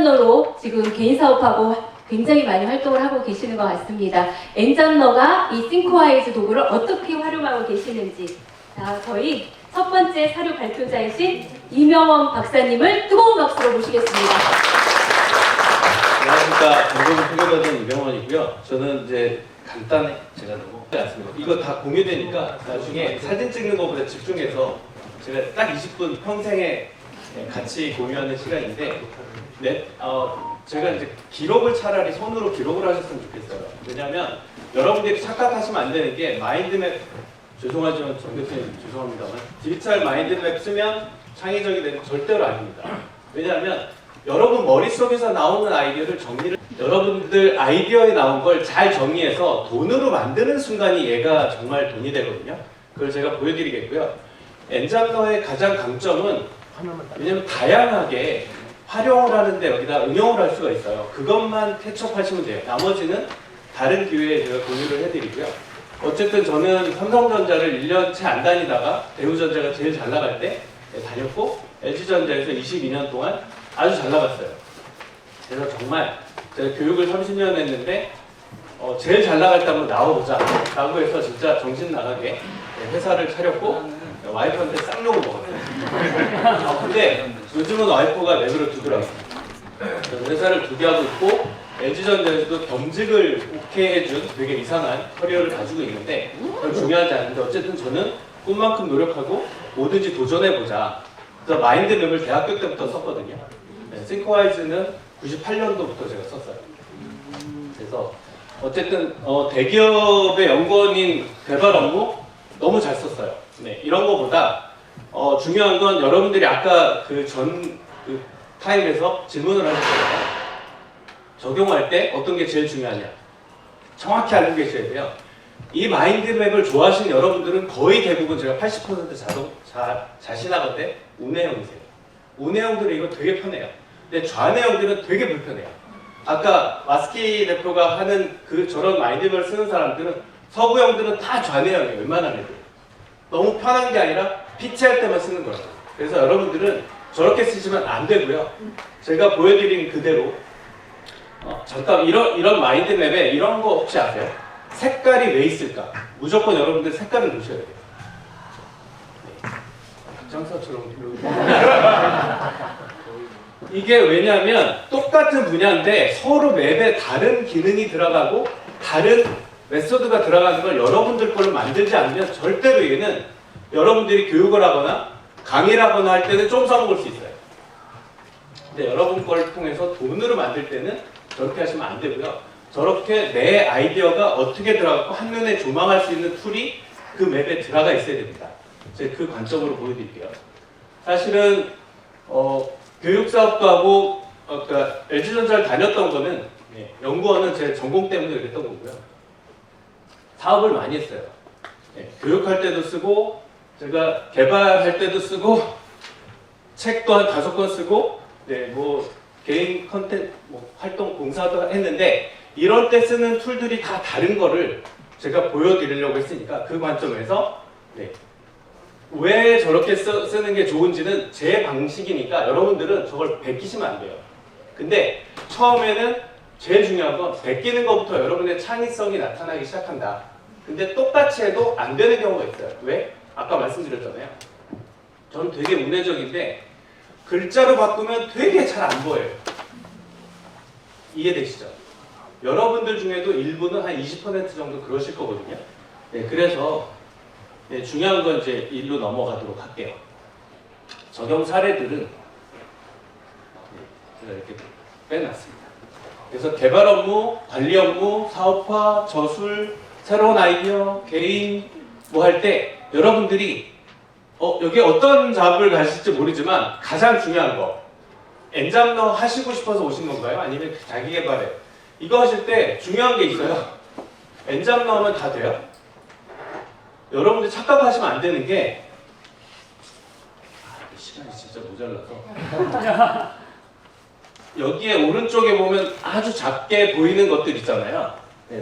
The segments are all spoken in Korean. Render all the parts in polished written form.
엔잡러로 지금 개인 사업하고 굉장히 많이 활동을 하고 계시는 것 같습니다. 엔잡러가 이 싱크와이즈 도구를 어떻게 활용하고 계시는지, 자, 저희 첫 번째 사료 발표자이신 이명원 박사님을 뜨거운 박수로 모시겠습니다. 안녕하십니까. 방금 소개받은 이명원이고요. 저는 이제 간단해, 제가 너무 않습니다. 이거 다 공유되니까 나중에 사진 찍는 것보다 집중해서 제가 딱 20분 평생에 같이 공유하는 시간인데, 네, 제가 이제 기록을 차라리 손으로 기록을 하셨으면 좋겠어요. 왜냐하면 여러분들이 착각하시면 안 되는 게 마인드맵, 죄송하지만 정 교수님 죄송합니다만 디지털 마인드맵 쓰면 창의적이 되는 절대로 아닙니다. 왜냐하면 여러분 머릿속에서 나오는 아이디어를 정리를, 여러분들 아이디어에 나온 걸 잘 정리해서 돈으로 만드는 순간이 얘가 정말 돈이 되거든요. 그걸 제가 보여드리겠고요. 엔잡러의 가장 강점은, 왜냐면 다양하게 활용을 하는데 여기다 응용을 할 수가 있어요. 그것만 캐치업하시면 돼요. 나머지는 다른 기회에 제가 공유를 해드리고요. 어쨌든 저는 삼성전자를 1년 채 안 다니다가 대우전자가 제일 잘 나갈 때 다녔고, LG전자에서 22년 동안 아주 잘 나갔어요. 그래서 정말 제가 교육을 30년 했는데 제일 잘 나갈 때 한번 나와보자 라고 해서 진짜 정신 나가게 회사를 차렸고 와이프한테 쌍욕을 먹었어요. 근데 요즘은 와이프가 내버려두더라고요. 회사를 두 개 하고 있고, LG전자에서도 겸직을 오케이 해준 되게 이상한 커리어를 가지고 있는데 그건 중요하지 않은데, 어쨌든 저는 꿈만큼 노력하고 뭐든지 도전해보자. 그래서 마인드맵을 대학교 때부터 썼거든요. 싱크와이즈는 98년도부터 제가 썼어요. 그래서 어쨌든 대기업의 연구원인 개발 업무 너무 잘 썼어요. 네, 이런 거보다 중요한 건 여러분들이 아까 그 타임에서 질문을 하셨잖아요. 적용할 때 어떤 게 제일 중요하냐, 정확히 알고 계셔야 돼요. 이 마인드맵을 좋아하시는 여러분들은 거의 대부분 제가 80% 자신하건대 우내형이세요. 우내형들은 이거 되게 편해요. 근데 좌내형들은 되게 불편해요. 아까 마스키 대표가 하는 저런 마인드맵을 쓰는 사람들은, 서구형들은 다 좌내형이에요. 웬만한 애들. 너무 편한 게 아니라 PT할 때만 쓰는 거예요. 그래서 여러분들은 저렇게 쓰시면 안 되고요. 제가 보여드린 그대로 잠깐 이런 마인드맵에 이런 거 혹시 아세요? 색깔이 왜 있을까? 무조건 여러분들 색깔을 놓으셔야 돼요. 장사처럼 이게 왜냐하면 똑같은 분야인데 서로 맵에 다른 기능이 들어가고 다른 메소드가 들어가는 걸 여러분들 걸로 만들지 않으면 절대로 얘는 여러분들이 교육을 하거나 강의를 하거나 할 때는 좀 써먹을 수 있어요. 근데 여러분 걸 통해서 돈으로 만들 때는 저렇게 하시면 안 되고요. 저렇게 내 아이디어가 어떻게 들어가고 한눈에 조망할 수 있는 툴이 그 맵에 들어가 있어야 됩니다. 제가 그 관점으로 보여드릴게요. 사실은 교육사업도 하고 그러니까 LG전자를 다녔던 거는 연구원은 제 전공 때문에 그랬던 거고요. 사업을 많이 했어요. 교육할 때도 쓰고, 제가 개발할 때도 쓰고, 책도 한 5권 쓰고, 뭐 개인 컨텐츠 활동 봉사도 했는데, 이럴 때 쓰는 툴들이 다 다른 거를 제가 보여드리려고 했으니까 그 관점에서 왜 저렇게 쓰는 게 좋은지는 제 방식이니까 여러분들은 저걸 베끼시면 안 돼요. 근데 처음에는 제일 중요한 건 베끼는 것부터 여러분의 창의성이 나타나기 시작한다. 근데 똑같이 해도 안 되는 경우가 있어요. 왜? 아까 말씀드렸잖아요. 저는 되게 운해적인데 글자로 바꾸면 되게 잘 안 보여요. 이해되시죠? 여러분들 중에도 일부는 한 20% 정도 그러실 거거든요. 그래서 중요한 건 이제 일로 넘어가도록 할게요. 적용 사례들은 제가 이렇게 빼놨습니다. 그래서 개발 업무, 관리 업무, 사업화, 저술, 새로운 아이디어, 개인 뭐 할 때 여러분들이 여기 어떤 잡을 가실지 모르지만 가장 중요한 거, 엔잡러 하시고 싶어서 오신 건가요? 아니면 자기 개발에? 이거 하실 때 중요한 게 있어요. 엔잡러 하면 다 돼요. 여러분들 착각하시면 안 되는 게, 시간이 진짜 모자라서 여기에 오른쪽에 보면 아주 작게 보이는 것들 있잖아요.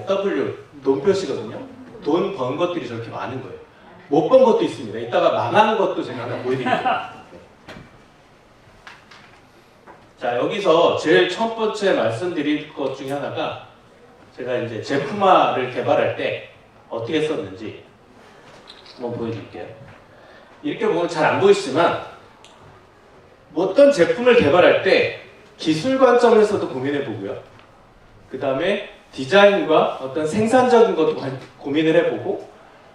W, 돈 표시거든요. 돈 번 것들이 저렇게 많은 거예요. 못 번 것도 있습니다. 이따가 망하는 것도 제가 하나 보여드릴게요. 자, 여기서 제일 첫 번째 말씀드릴 것 중에 하나가 제가 이제 제품화를 개발할 때 어떻게 썼는지 한번 보여드릴게요. 이렇게 보면 잘 안 보이시지만 어떤 제품을 개발할 때 기술 관점에서도 고민해 보고요. 그 다음에 디자인과 어떤 생산적인 것도 고민을 해보고,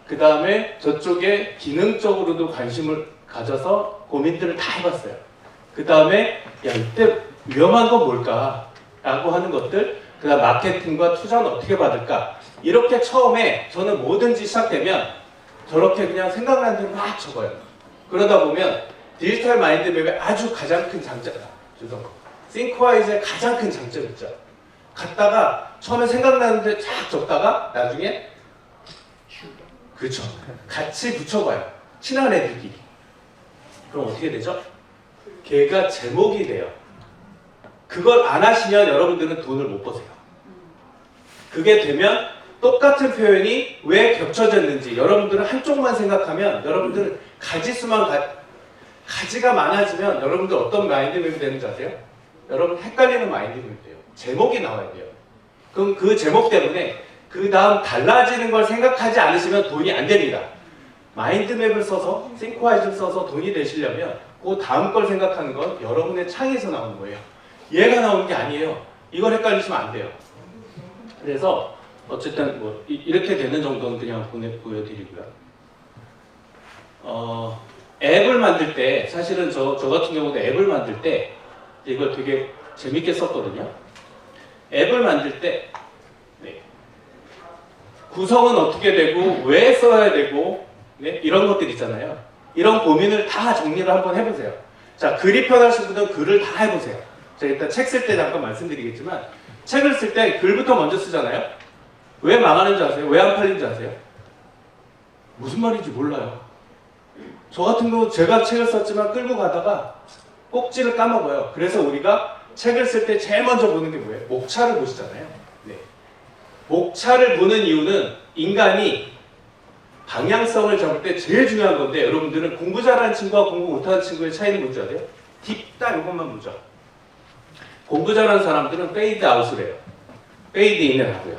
그 다음에 저쪽에 기능적으로도 관심을 가져서 고민들을 다 해봤어요. 그 다음에 야, 이때 위험한 건 뭘까? 라고 하는 것들, 그 다음 마케팅과 투자는 어떻게 받을까? 이렇게 처음에 저는 뭐든지 시작되면 저렇게 그냥 생각나는 대로 막 적어요. 그러다 보면 디지털 마인드맵의 아주 가장 큰 장점, 싱크와이즈의 가장 큰 장점이 있죠. 갔다가 처음에 생각나는데 쫙 적다가 나중에 그렇죠. 같이 붙여봐요. 친한 애들끼리. 그럼 어떻게 되죠? 걔가 제목이 돼요. 그걸 안 하시면 여러분들은 돈을 못 버세요. 그게 되면 똑같은 표현이 왜 겹쳐졌는지 여러분들은 한쪽만 생각하면 여러분들은 가지가 많아지면 여러분들 어떤 마인드맵이 되는지 아세요? 여러분 헷갈리는 마인드맵이 돼요. 제목이 나와야 돼요. 그럼 그 제목 때문에 그 다음 달라지는 걸 생각하지 않으시면 돈이 안 됩니다. 마인드맵을 써서 싱크와이즈를 써서 돈이 되시려면 그 다음 걸 생각하는 건 여러분의 창에서 나오는 거예요. 얘가 나오는 게 아니에요. 이걸 헷갈리시면 안 돼요. 그래서 어쨌든 뭐 이렇게 되는 정도는 그냥 보여드리고요. 앱을 만들 때 사실은 저 같은 경우도 앱을 만들 때 이걸 되게 재밌게 썼거든요. 앱을 만들 때 네. 구성은 어떻게 되고 왜 써야 되고 네? 이런 것들 있잖아요. 이런 고민을 다 정리를 한번 해보세요. 자, 글이 편하신 분들은 글을 다 해보세요. 제가 일단 책 쓸 때 잠깐 말씀드리겠지만 책을 쓸 때 글부터 먼저 쓰잖아요. 왜 망하는지 아세요? 왜 안 팔리는지 아세요? 무슨 말인지 몰라요. 저 같은 경우 제가 책을 썼지만 끌고 가다가 꼭지를 까먹어요. 그래서 우리가 책을 쓸 때 제일 먼저 보는 게 뭐예요? 목차를 보시잖아요. 네. 목차를 보는 이유는 인간이 방향성을 잡을 때 제일 중요한 건데 여러분들은 공부 잘하는 친구와 공부 못하는 친구의 차이는 뭔지 아세요? 딥다 이것만 보죠. 공부 잘하는 사람들은 페이드 아웃을 해요. 페이드 인을 하고요.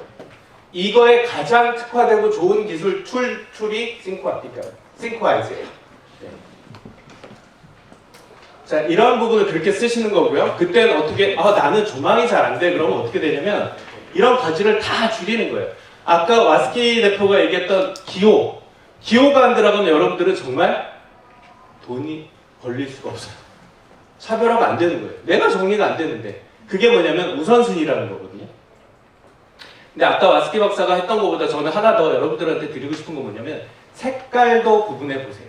이거에 가장 특화되고 좋은 기술 툴이 싱크와이즈예요. 네. 자, 이런 부분을 그렇게 쓰시는 거고요. 그때는 어떻게 나는 조망이 잘 안 돼. 그러면 어떻게 되냐면 이런 가지를 다 줄이는 거예요. 아까 와스키 대표가 얘기했던 기호가 안 들어가면 여러분들은 정말 돈이 벌릴 수가 없어요. 차별화가 안 되는 거예요. 내가 정리가 안 되는데 그게 뭐냐면 우선순위라는 거거든요. 근데 아까 와스키 박사가 했던 것보다 저는 하나 더 여러분들한테 드리고 싶은 건 뭐냐면 색깔도 구분해 보세요.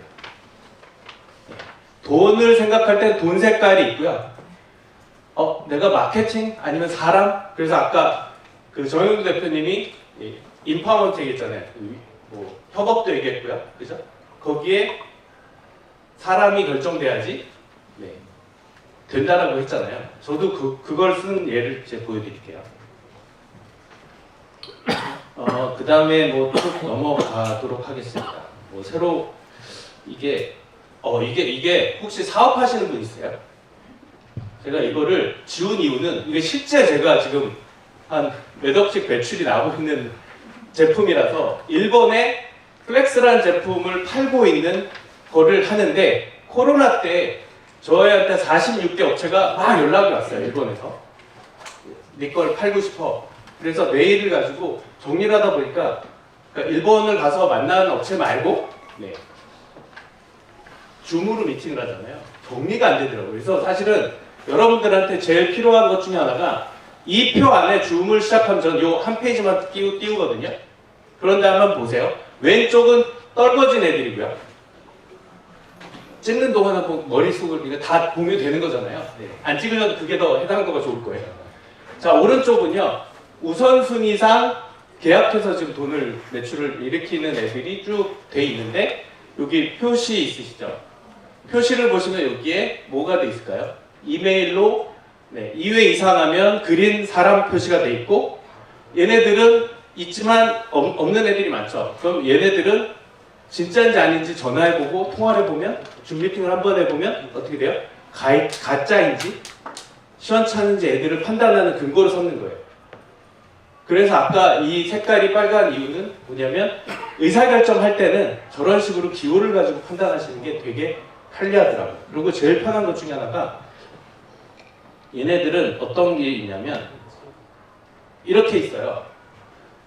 돈을 생각할 땐 돈 색깔이 있고요. 내가 마케팅 아니면 사람? 그래서 아까 그 정영도 대표님이 인파워먼트 얘기했잖아요. 뭐 협업도 얘기했고요. 그죠? 거기에 사람이 결정돼야지 네, 된다라고 했잖아요. 저도 그걸 쓴 예를 이제 보여드릴게요. 그 다음에 뭐 쭉 넘어가도록 하겠습니다. 뭐 새로 이게 혹시 사업하시는 분 있어요? 제가 이거를 지운 이유는 이게 실제 제가 지금 한 몇 억씩 매출이 나오고 있는 제품이라서 일본에 플렉스라는 제품을 팔고 있는 거를 하는데 코로나 때 저희한테 46개 업체가 막 연락이 왔어요. 일본에서 네 걸 팔고 싶어. 그래서 메일을 가지고 정리를 하다 보니까 그러니까 일본을 가서 만나는 업체 말고 네. 줌으로 미팅을 하잖아요. 정리가 안 되더라고요. 그래서 사실은 여러분들한테 제일 필요한 것 중에 하나가 이 표 안에 줌을 시작하면 저는 요 한 페이지만 띄우거든요. 그런데 한번 보세요. 왼쪽은 떨궈진 애들이고요. 찍는 동안은 머릿속을 다 공유되는 거잖아요. 네. 안 찍으셔도 그게 더 해당도가 좋을 거예요. 자, 오른쪽은요. 우선순위상 계약해서 지금 돈을 매출을 일으키는 애들이 쭉 돼 있는데 여기 표시 있으시죠? 표시를 보시면 여기에 뭐가 돼 있을까요? 이메일로 2회 이상 하면 그린 사람 표시가 돼 있고 얘네들은 있지만 없는 애들이 많죠. 그럼 얘네들은 진짜인지 아닌지 전화해보고 통화를 해보면 줌 미팅을 한번 해보면 어떻게 돼요? 가짜인지 시원찮은지 애들을 판단하는 근거를 삼는 거예요. 그래서 아까 이 색깔이 빨간 이유는 뭐냐면 의사결정할 때는 저런 식으로 기호를 가지고 판단하시는 게 되게 편리하더라고요. 그리고 제일 편한 것 중에 하나가 얘네들은 어떤 게 있냐면 이렇게 있어요.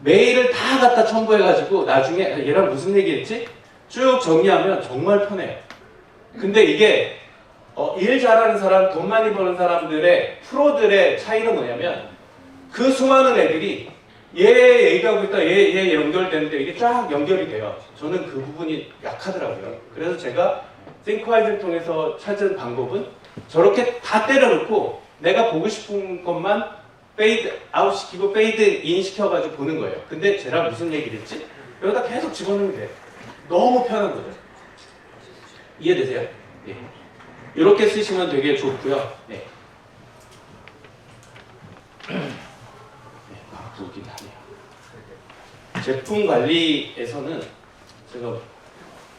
메일을 다 갖다 첨부해가지고 나중에 얘랑 무슨 얘기했지? 쭉 정리하면 정말 편해요. 근데 이게 일 잘하는 사람, 돈 많이 버는 사람들의 프로들의 차이는 뭐냐면 그 수많은 애들이 얘 얘기하고 있다 얘 연결되는데 이게 쫙 연결이 돼요. 저는 그 부분이 약하더라고요. 그래서 제가 싱크와이즈를 통해서 찾은 방법은 저렇게 다 때려놓고 내가 보고 싶은 것만 페이드 아웃 시키고 페이드 인 시켜가지고 보는 거예요. 근데 쟤랑 무슨 얘기를 했지? 여기다 계속 집어넣으면 돼요. 너무 편한 거죠. 이해되세요? 네. 이렇게 쓰시면 되게 좋고요. 네. 바쁘긴 하네요. 제품 관리에서는 제가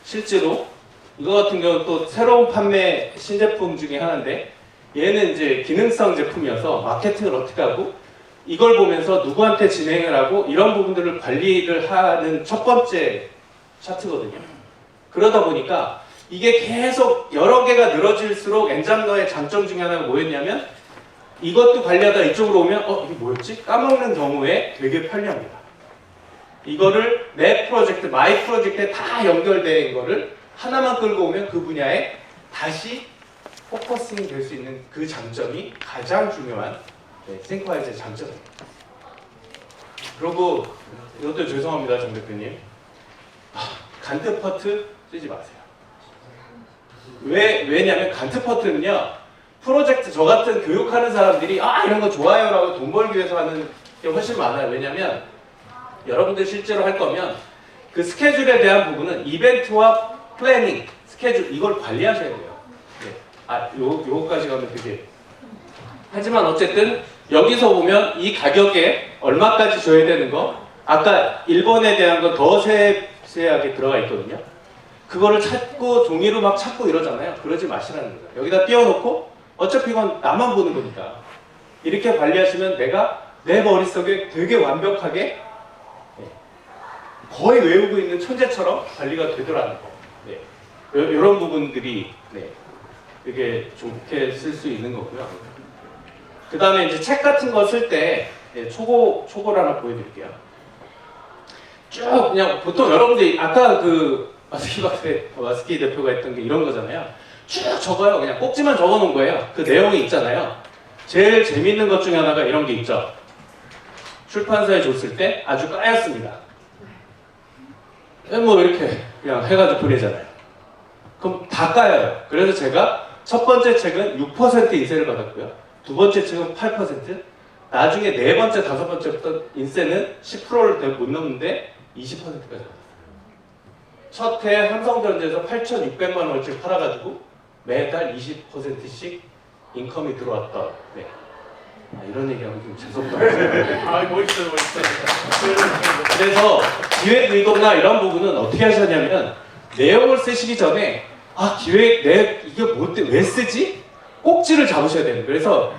실제로 이거 같은 경우는 또 새로운 판매 신제품 중에 하나인데 얘는 이제 기능성 제품이어서 마케팅을 어떻게 하고 이걸 보면서 누구한테 진행을 하고 이런 부분들을 관리를 하는 첫 번째 차트거든요. 그러다 보니까 이게 계속 여러 개가 늘어질수록 엔잡러의 장점 중에 하나가 뭐였냐면 이것도 관리하다 이쪽으로 오면 이게 뭐였지? 까먹는 경우에 되게 편리합니다. 이거를 내 프로젝트, 마이 프로젝트에 다 연결된 거를 하나만 끌고 오면 그 분야에 다시 포커싱이 될 수 있는 그 장점이 가장 중요한 싱크와이즈의 장점입니다. 그리고 이것도 죄송합니다, 정 대표님. 간트 퍼트 쓰지 마세요. 왜냐면 간트 퍼트는요, 프로젝트 저 같은 교육하는 사람들이 이런 거 좋아요 라고 돈 벌기 위해서 하는 게 훨씬 많아요. 왜냐면 여러분들 실제로 할 거면 그 스케줄에 대한 부분은 이벤트와 플래닝, 스케줄 이걸 관리하셔야 돼요. 네. 요거까지 가면 되게 하지만 어쨌든 여기서 보면 이 가격에 얼마까지 줘야 되는 거 아까 1번에 대한 거 더 세세하게 들어가 있거든요. 그거를 찾고 종이로 막 찾고 이러잖아요. 그러지 마시라는 거죠. 여기다 띄워놓고 어차피 이건 나만 보는 거니까 이렇게 관리하시면 내가 내 머릿속에 되게 완벽하게 거의 외우고 있는 천재처럼 관리가 되더라는 거. 네. 이런 부분들이 되게 좋게 쓸 수 있는 거고요. 그 다음에 이제 책 같은 거 쓸 때 초고를 하나 보여드릴게요. 쭉 그냥 보통 여러분들이 아까 그 마스키 대표가 했던 게 이런 거잖아요. 쭉 적어요. 그냥 꼭지만 적어 놓은 거예요. 그 내용이 있잖아요. 제일 재밌는 것 중에 하나가 이런 게 있죠. 출판사에 줬을 때 아주 까였습니다. 뭐 이렇게 그냥 해가지고 보내잖아요. 그럼 다 까여요. 그래서 제가 첫 번째 책은 6% 인세를 받았고요. 두 번째 책은 8%, 나중에 네 번째, 다섯 번째부터 인세는 10%를 못 넘는데 20%까지 받았어요. 첫 해 삼성전자에서 8,600만 원어치 팔아가지고 매달 20%씩 인컴이 들어왔던. 네. 이런 얘기하면 좀 재수없다. 멋있어요. 그래서 기획 의도나 이런 부분은 어떻게 하셨냐면 내용을 쓰시기 전에 기획 이게 왜 쓰지? 꼭지를 잡으셔야 돼요. 그래서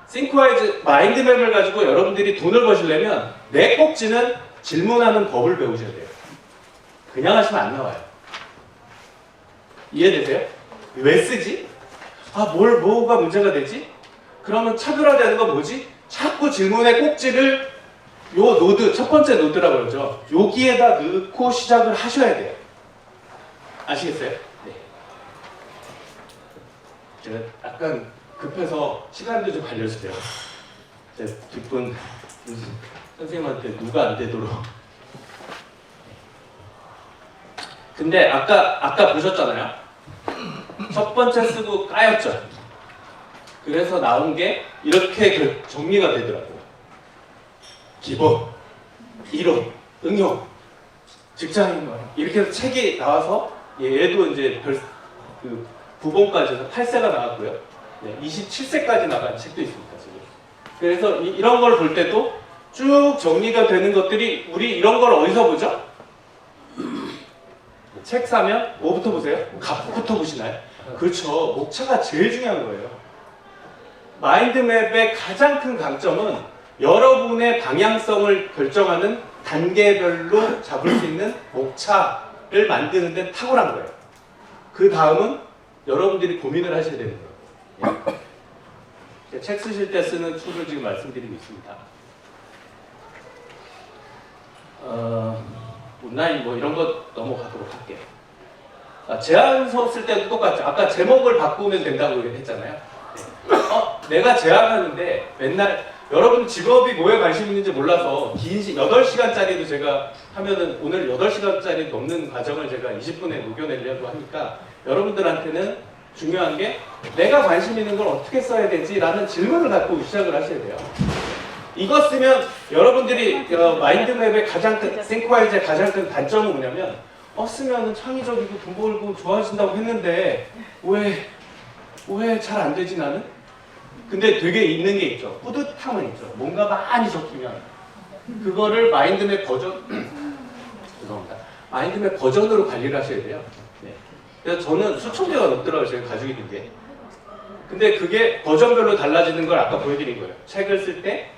싱크와이즈 마인드맵을 가지고 여러분들이 돈을 버시려면 내 꼭지는 질문하는 법을 배우셔야 돼요. 그냥 하시면 안 나와요. 이해되세요? 왜 쓰지? 뭐가 문제가 되지? 그러면 차별화되는 건 뭐지? 자꾸 질문의 꼭지를 요 노드, 첫 번째 노드라고 그러죠. 여기에다 넣고 시작을 하셔야 돼요. 아시겠어요? 네. 제가 약간 급해서 시간도 좀 알려주세요. 제 뒷분 선생님한테 누가 안 되도록. 근데 아까 보셨잖아요. 첫 번째 쓰고 까였죠. 그래서 나온 게 이렇게 정리가 되더라고요. 기본, 이론, 응용, 직장인과 이렇게 해서 책이 나와서 얘도 이제 그 9번까지 해서 8세가 나왔고요. 27세까지 나간 책도 있습니다. 지금. 그래서 이런 걸 볼 때도 쭉 정리가 되는 것들이 우리 이런 걸 어디서 보죠? 책 사면 뭐부터 보세요? 갑부터 보시나요? 그렇죠. 목차가 제일 중요한 거예요. 마인드맵의 가장 큰 강점은 여러분의 방향성을 결정하는 단계별로 잡을 수 있는 목차를 만드는 데 탁월한 거예요. 그 다음은 여러분들이 고민을 하셔야 되는 거예요. 예. 책 쓰실 때 쓰는 툴을 지금 말씀드리고 있습니다. 온라인 뭐 이런 거 넘어가도록 할게요. 제안서 쓸 때도 똑같죠. 아까 제목을 바꾸면 된다고 했잖아요. 내가 제안하는데 맨날 여러분 직업이 뭐에 관심 있는지 몰라서 긴 8시간짜리도 제가 하면은 오늘 8시간짜리 넘는 과정을 제가 20분에 녹여내려고 하니까 여러분들한테는 중요한 게 내가 관심 있는 걸 어떻게 써야 되지? 라는 질문을 갖고 시작을 하셔야 돼요. 이거 쓰면 여러분들이 마인드맵의 가장 큰, 싱크와이즈의 가장 큰 단점은 뭐냐면 쓰면 창의적이고 돈 벌고 좋아진다고 했는데 왜 잘 안 되지 나는? 근데 되게 있는 게 있죠. 뿌듯함은 있죠. 뭔가 많이 적히면 그거를 마인드맵 버전 죄송합니다. 마인드맵 버전으로 관리를 하셔야 돼요. 네. 그래서 저는 수천 개가 넘더라고요. 제가 가지고 있는 게. 근데 그게 버전별로 달라지는 걸 아까 보여드린 거예요. 책을 쓸 때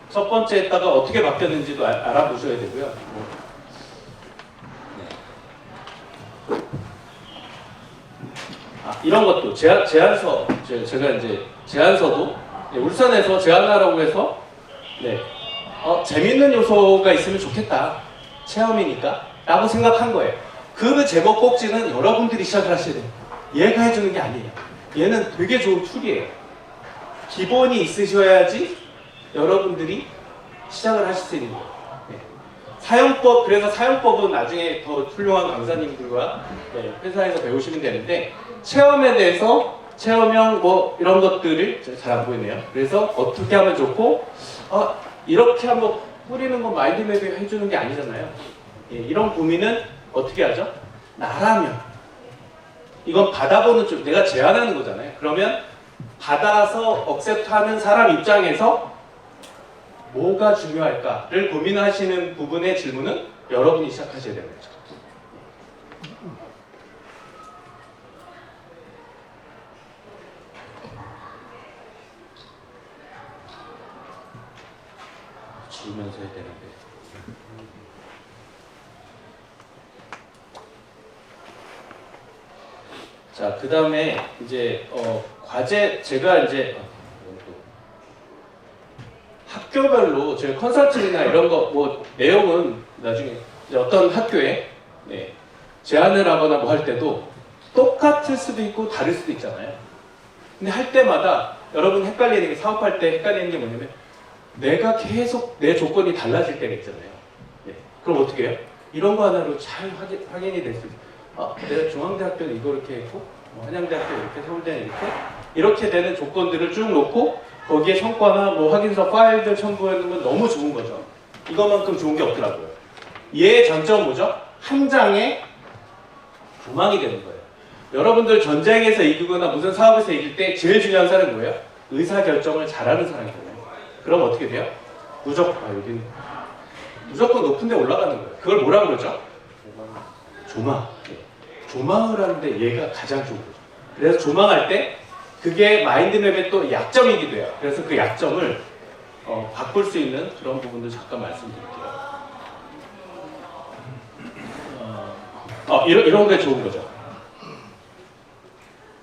첫 번째에다가 어떻게 바뀌었는지도 알아보셔야 되고요. 이런 것도 제안서 제가 이제 제안서도 울산에서 제안하라고 해서 재밌는 요소가 있으면 좋겠다 체험이니까 라고 생각한 거예요. 그 제목 꼭지는 여러분들이 시작을 하셔야 돼요. 얘가 해주는 게 아니에요. 얘는 되게 좋은 툴이에요. 기본이 있으셔야지 여러분들이 시작을 하실 수 있는 거예요. 사용법, 그래서 사용법은 나중에 더 훌륭한 강사님들과 회사에서 배우시면 되는데 체험에 대해서 체험형 뭐 이런 것들을 잘 안 보이네요. 그래서 어떻게 하면 좋고 이렇게 한번 뿌리는 건 마인드맵이 해주는 게 아니잖아요. 이런 고민은 어떻게 하죠? 나라면 이건 받아보는 쪽 내가 제안하는 거잖아요. 그러면 받아서 억셉트하는 사람 입장에서 뭐가 중요할까를 고민하시는 부분의 질문은 여러분이 시작하셔야 되는 거죠. 지우면서 해야 되는데. 자, 그 다음에 이제 과제 제가 이제 학교별로 저희 컨설팅이나 이런 거 뭐 내용은 나중에 이제 어떤 학교에 제안을 하거나 뭐 할 때도 똑같을 수도 있고 다를 수도 있잖아요. 근데 할 때마다 여러분 헷갈리는 게 사업할 때 헷갈리는 게 뭐냐면 내가 계속 내 조건이 달라질 때가 있잖아요. 그럼 어떻게 해요? 이런 거 하나로 잘 확인이 될 수 있어요. 내가 중앙대학교는 이거 이렇게 했고 한양대학교 이렇게 서울대는 이렇게 되는 조건들을 쭉 놓고 거기에 성과나 뭐 확인서 파일들 첨부해놓으면 너무 좋은 거죠. 이것만큼 좋은 게 없더라고요. 얘의 장점은 뭐죠? 한 장에 조망이 되는 거예요. 여러분들 전쟁에서 이기거나 무슨 사업에서 이길 때 제일 중요한 사람은 뭐예요? 의사결정을 잘하는 사람이잖아요. 그럼 어떻게 돼요? 여기는 무조건 높은 데 올라가는 거예요. 그걸 뭐라 그러죠? 조망. 조망을 하는데 얘가 가장 좋은 거죠. 그래서 조망할 때 그게 마인드맵의 또 약점이기도 해요. 그래서 그 약점을 바꿀 수 있는 그런 부분도 잠깐 말씀드릴게요. 이런 게 좋은 거죠.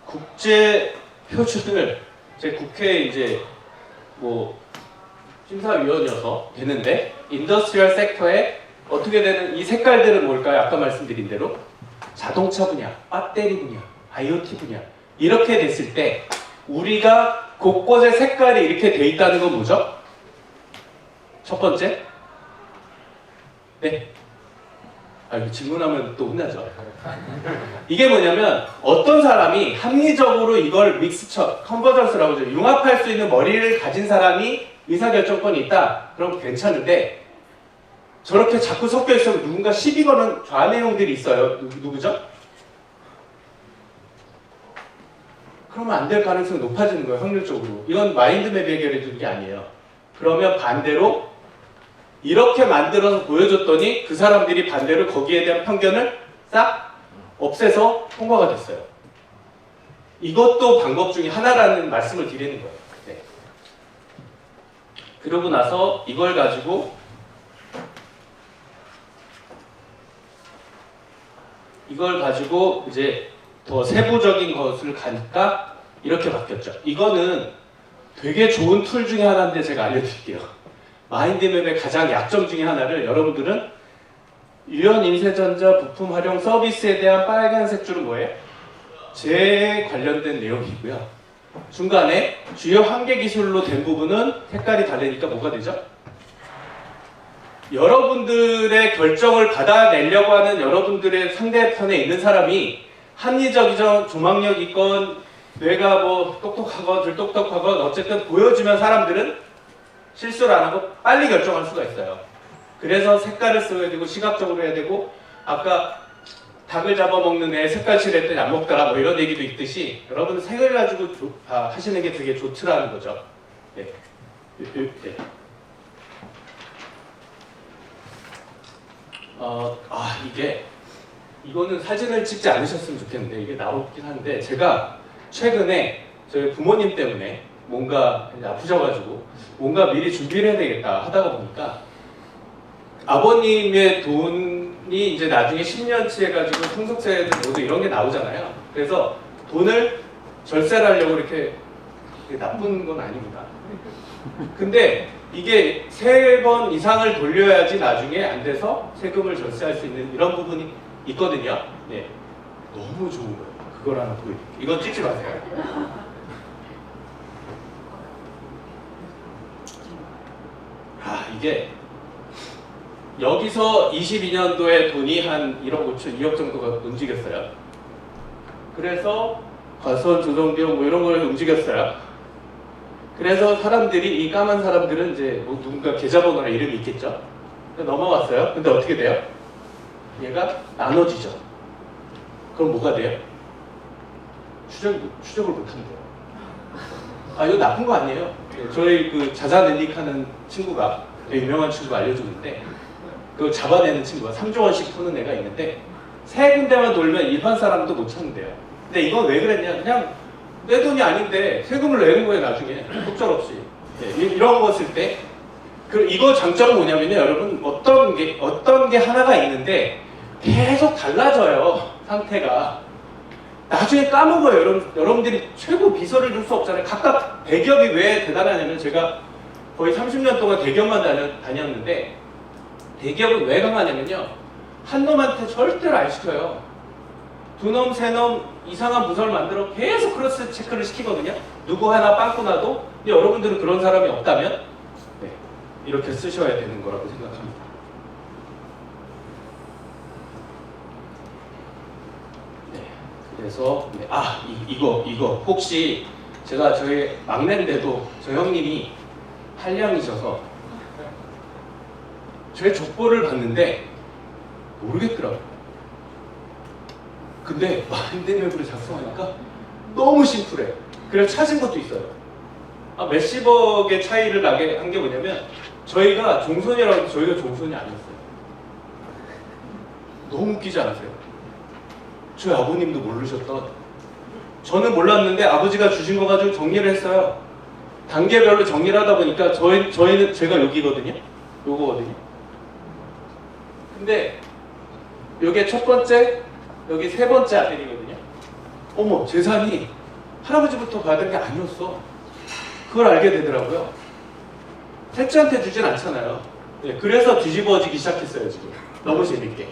국제 표준을 제 국회에 이제 뭐 심사위원이어서 되는데 인더스트리얼 섹터에 어떻게 되는 이 색깔들은 뭘까요? 아까 말씀드린 대로 자동차 분야, 배터리 분야, IoT 분야 이렇게 됐을 때 우리가 곳곳에 색깔이 이렇게 돼 있다는 건 뭐죠? 첫 번째 이거 질문하면 또 혼나죠. 이게 뭐냐면 어떤 사람이 합리적으로 이걸 컨버전스라고 하죠. 융합할 수 있는 머리를 가진 사람이 의사결정권이 있다. 그럼 괜찮은데 저렇게 자꾸 섞여 있으면 누군가 시비 거는 좌내용들이 있어요. 누구죠? 그러면 안 될 가능성이 높아지는 거예요. 확률적으로. 이건 마인드맵이 해결해 주는 게 아니에요. 그러면 반대로 이렇게 만들어서 보여줬더니 그 사람들이 반대로 거기에 대한 편견을 싹 없애서 통과가 됐어요. 이것도 방법 중에 하나라는 말씀을 드리는 거예요. 네. 그러고 나서 이걸 가지고 이제 더 세부적인 것을 가니까 이렇게 바뀌었죠. 이거는 되게 좋은 툴 중에 하나인데 제가 알려드릴게요. 마인드맵의 가장 약점 중에 하나를 여러분들은 유연 인쇄전자 부품 활용 서비스에 대한 빨간색 줄은 뭐예요? 제 관련된 내용이고요. 중간에 주요 한계 기술로 된 부분은 색깔이 다르니까 뭐가 되죠? 여러분들의 결정을 받아내려고 하는 여러분들의 상대편에 있는 사람이 합리적이건 조망력 있건 뇌가 뭐 똑똑하건 들똑똑하건 어쨌든 보여주면 사람들은 실수를 안 하고 빨리 결정할 수가 있어요. 그래서 색깔을 써야 되고 시각적으로 해야 되고 아까 닭을 잡아먹는 애 색깔 칠했더니 안 먹더라 뭐 이런 얘기도 있듯이 여러분 색을 가지고 하시는 게 되게 좋더라는 거죠. 네. 네. 이거는 사진을 찍지 않으셨으면 좋겠는데 이게 나오긴 한데 제가 최근에 저희 부모님 때문에 뭔가 아프셔가지고 뭔가 미리 준비를 해야 되겠다 하다가 보니까 아버님의 돈이 이제 나중에 10년치 해가지고 상속세도 모두 이런 게 나오잖아요. 그래서 돈을 절세를 하려고 이렇게 나쁜 건 아닙니다. 근데 이게 3번 이상을 돌려야지 나중에 안 돼서 세금을 절세할 수 있는 이런 부분이 있거든요. 네. 너무 좋은 거예요. 그걸 하나 보여드릴게요. 이건 찍지 마세요. 이게 여기서 22년도에 돈이 한 1억 5천, 2억 정도가 움직였어요. 그래서 과수원 조정비용 뭐 이런 걸 움직였어요. 그래서 사람들이 이 까만 사람들은 이제 뭐 누군가 계좌번호나 이름이 있겠죠. 넘어왔어요. 근데 어떻게 돼요? 얘가 나눠지죠. 그럼 뭐가 돼요? 추적을 못한대요. 이거 나쁜 거 아니에요. 저희 그 자자넷닉하는 친구가 되게 유명한 친구가 알려줬는데 그걸 잡아내는 친구가 3조 원씩 푸는 애가 있는데 3군데만 돌면 일반 사람도 못 찾는데요. 근데 이건 왜 그랬냐? 그냥 내 돈이 아닌데 세금을 내는 거예요. 나중에 속절없이. 이런 거 쓸 때 이거 장점은 뭐냐면요, 여러분 어떤 게 하나가 있는데 계속 달라져요. 상태가 나중에 까먹어요. 여러분들이 최고 비서를 줄 수 없잖아요. 각각 대기업이 왜 대단하냐면 제가 거의 30년 동안 대기업만 다녔는데 대기업은 왜 강하냐면요, 한 놈한테 절대로 안 시켜요. 2놈, 3놈 이상한 부서를 만들어 계속 크로스 체크를 시키거든요. 누구 하나 빵꾸 나도. 근데 여러분들은 그런 사람이 없다면 이렇게 쓰셔야 되는 거라고 생각합니다. 그래서 이거 혹시 제가 저희 막내인데도 저 형님이 한량이셔서 저의 족보를 봤는데 모르겠더라고요. 근데 마인드맵으로 작성하니까 너무 심플해. 그래서 찾은 것도 있어요. 몇십억의 차이를 나게 한 게 뭐냐면 저희가 종손이라고 해도 저희가 종손이 아니었어요. 너무 웃기지 않으세요? 저희 아버님도 모르셨던, 저는 몰랐는데 아버지가 주신 거 가지고 정리를 했어요. 단계별로 정리를 하다 보니까 저희는 제가 여기거든요. 요거거든요. 근데 요게 첫 번째, 여기 3번째 아들이거든요. 어머, 재산이 할아버지부터 받은 게 아니었어. 그걸 알게 되더라고요. 셋째한테 주진 않잖아요. 그래서 뒤집어지기 시작했어요, 지금. 너무 재밌게.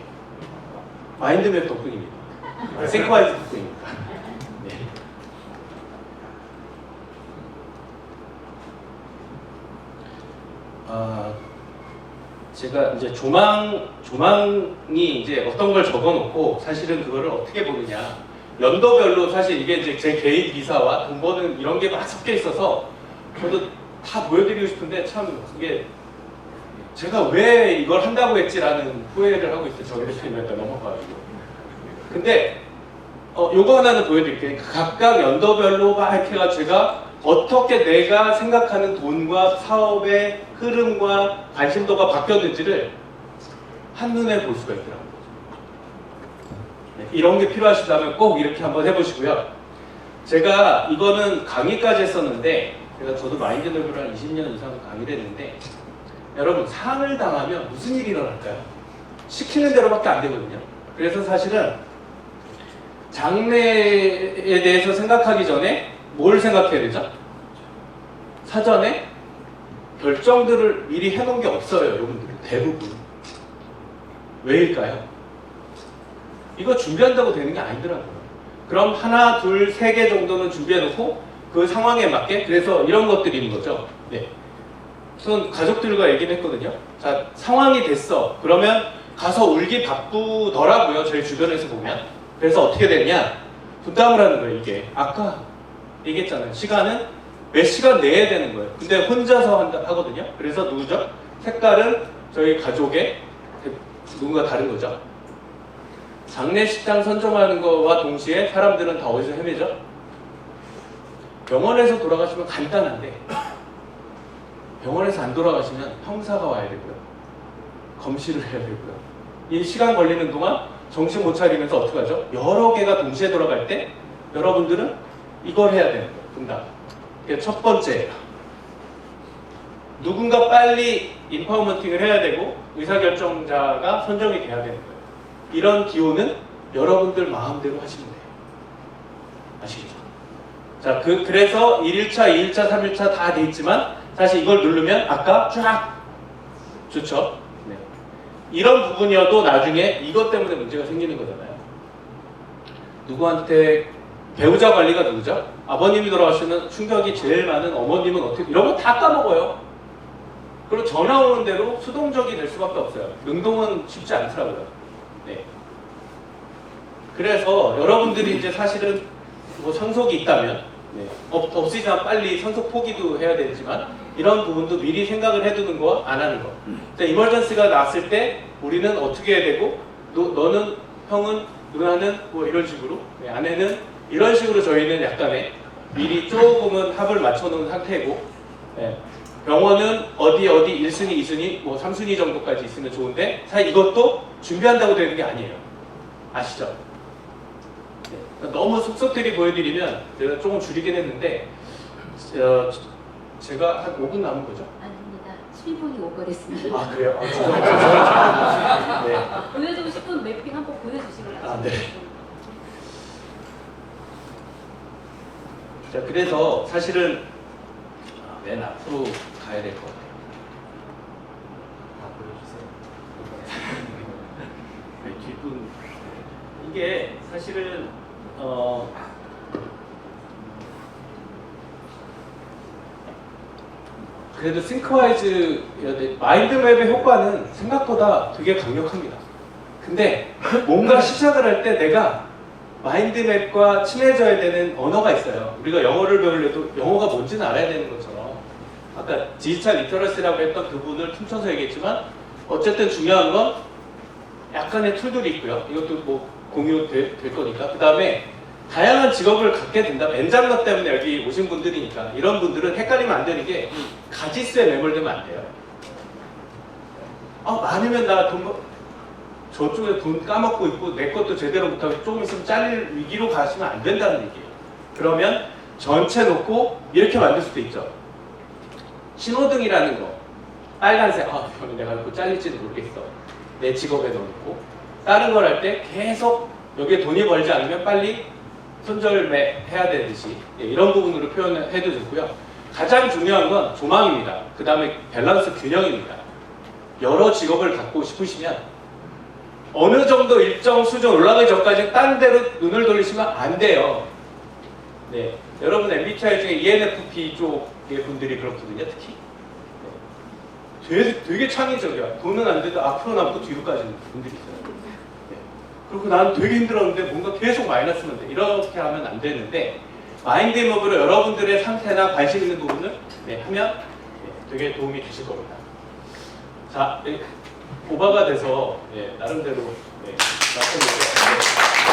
마인드맵 덕분입니다. 싱크와이즈 덕분입니다. 네. 제가 이제 조망이 이제 어떤 걸 적어놓고 사실은 그거를 어떻게 보느냐. 연도별로 사실 이게 이제 제 개인 기사와 돈 버는 이런 게 막 섞여 있어서 저도 다 보여드리고 싶은데 참 이게 제가 왜 이걸 한다고 했지라는 후회를 하고 있어요. 저 대표님한테 넘어가가지고. 근데 요거 하나는 보여드릴게요. 각각 연도별로 막 이렇게 해가지고 제가 어떻게 내가 생각하는 돈과 사업의 흐름과 관심도가 바뀌었는지를 한눈에 볼 수가 있더라고요. 이런 게 필요하시다면 꼭 이렇게 한번 해보시고요. 제가 이거는 강의까지 했었는데 저도 마인드맵으로 한 20년 이상 강의를 했는데 여러분 상을 당하면 무슨 일이 일어날까요? 시키는 대로밖에 안 되거든요. 그래서 사실은 장래에 대해서 생각하기 전에 뭘 생각해야 되죠? 사전에 결정들을 미리 해놓은 게 없어요, 여러분들. 대부분. 왜일까요? 이거 준비한다고 되는 게 아니더라고요. 그럼 하나, 둘, 세 개 정도는 준비해놓고 그 상황에 맞게, 그래서 이런 것들이 있는 거죠. 네. 우선 가족들과 얘기를 했거든요. 자, 상황이 됐어. 그러면 가서 울기 바쁘더라고요, 저희 주변에서 보면. 그래서 어떻게 되냐? 분담을 하는 거예요, 이게. 아까 얘기했잖아요. 시간은 몇 시간 내야 되는 거예요. 근데 혼자서 하거든요. 그래서 누구죠? 색깔은 저희 가족의 누군가 다른 거죠. 장례식장 선정하는 거와 동시에 사람들은 다 어디서 헤매죠? 병원에서 돌아가시면 간단한데 병원에서 안 돌아가시면 형사가 와야 되고요. 검시를 해야 되고요. 이 시간 걸리는 동안 정신 못 차리면서 어떻게 하죠? 여러 개가 동시에 돌아갈 때 여러분들은 이걸 해야 되는 거예요. 분담. 그게 첫 번째예요. 누군가 빨리 인파워먼팅을 해야 되고 의사결정자가 선정이 돼야 되는 거예요. 이런 기호는 여러분들 마음대로 하시면 돼요. 아시겠죠? 자, 그래서 1일차, 2일차, 3일차 다 돼 있지만 사실 이걸 누르면 아까 쫙 좋죠? 네. 이런 부분이어도 나중에 이것 때문에 문제가 생기는 거잖아요. 누구한테 배우자 관리가 누구죠? 아버님이 돌아가시면 충격이 제일 많은 어머님은 어떻게 이런 거 다 까먹어요. 그리고 전화 오는 대로 수동적이 될 수밖에 없어요. 능동은 쉽지 않더라고요. 네. 그래서 여러분들이 이제 사실은 뭐 상속이 있다면 없으시면 빨리 상속 포기도 해야 되지만 이런 부분도 미리 생각을 해두는 거와 안 하는 거. 이머전시가 나왔을 때 우리는 어떻게 해야 되고 너는 형은 누나는 뭐 이런 식으로 아내는 이런 식으로 저희는 약간의 미리 조금은 합을 맞춰놓은 상태고 병원은 어디 1순위, 2순위, 뭐 3순위 정도까지 있으면 좋은데 사실 이것도 준비한다고 되는 게 아니에요. 아시죠? 너무 속속들이 보여드리면 제가 조금 줄이긴 했는데 제가 한 5분 남은 거죠? 아닙니다. 7분이 오버됐습니다. 아 그래요? 아, 죄송합니다. 네. 보내주고 싶은 매핑 한번 보내주시면 네. 자, 그래서 사실은 맨 앞으로 가야 될 것 같아요. 보여주세요. 네, 뒷분. 이게 사실은 그래도 싱크와이즈 마인드맵의 효과는 생각보다 되게 강력합니다. 근데 뭔가 시작을 할 때 내가 마인드맵과 친해져야 되는 언어가 있어요. 우리가 영어를 배우려도 영어가 뭔지는 알아야 되는 것처럼 아까 디지털 리터러시라고 했던 그분을 퉁쳐서 얘기했지만 어쨌든 중요한 건 약간의 툴들이 있고요. 이것도 뭐 공유될 거니까. 그 다음에 다양한 직업을 갖게 된다면 엔잡러 때문에 여기 오신 분들이니까 이런 분들은 헷갈리면 안 되는 게 가지수에 매몰되면 안 돼요. 많으면 나 저쪽에 돈 까먹고 있고 내 것도 제대로 못하고 조금 있으면 잘릴 위기로 가시면 안 된다는 얘기예요. 그러면 전체 놓고 이렇게 만들 수도 있죠. 신호등이라는 거 빨간색 이거는 내가 놓고 잘릴지도 모르겠어. 내 직업에 넣어놓고 다른 걸 할 때 계속 여기에 돈이 벌지 않으면 빨리 손절매 해야 되듯이 이런 부분으로 표현해도 좋고요. 가장 중요한 건 조망입니다. 그 다음에 밸런스 균형입니다. 여러 직업을 갖고 싶으시면 어느 정도 일정 수준 올라가기 전까지 딴 데로 눈을 돌리시면 안 돼요. 네, 여러분 MBTI 중에 ENFP 쪽의 분들이 그렇거든요, 특히. 되게 창의적이야. 돈은 안 돼도 앞으로 남고 뒤로 까지는 분들이 있어요. 네. 그리고 나는 되게 힘들었는데 뭔가 계속 마이너스면 돼. 이렇게 하면 안 되는데 마인드맵으로 여러분들의 상태나 관심 있는 부분을 하면 되게 도움이 되실 겁니다. 자, 오바가 돼서 나름대로 말씀드렸습니다.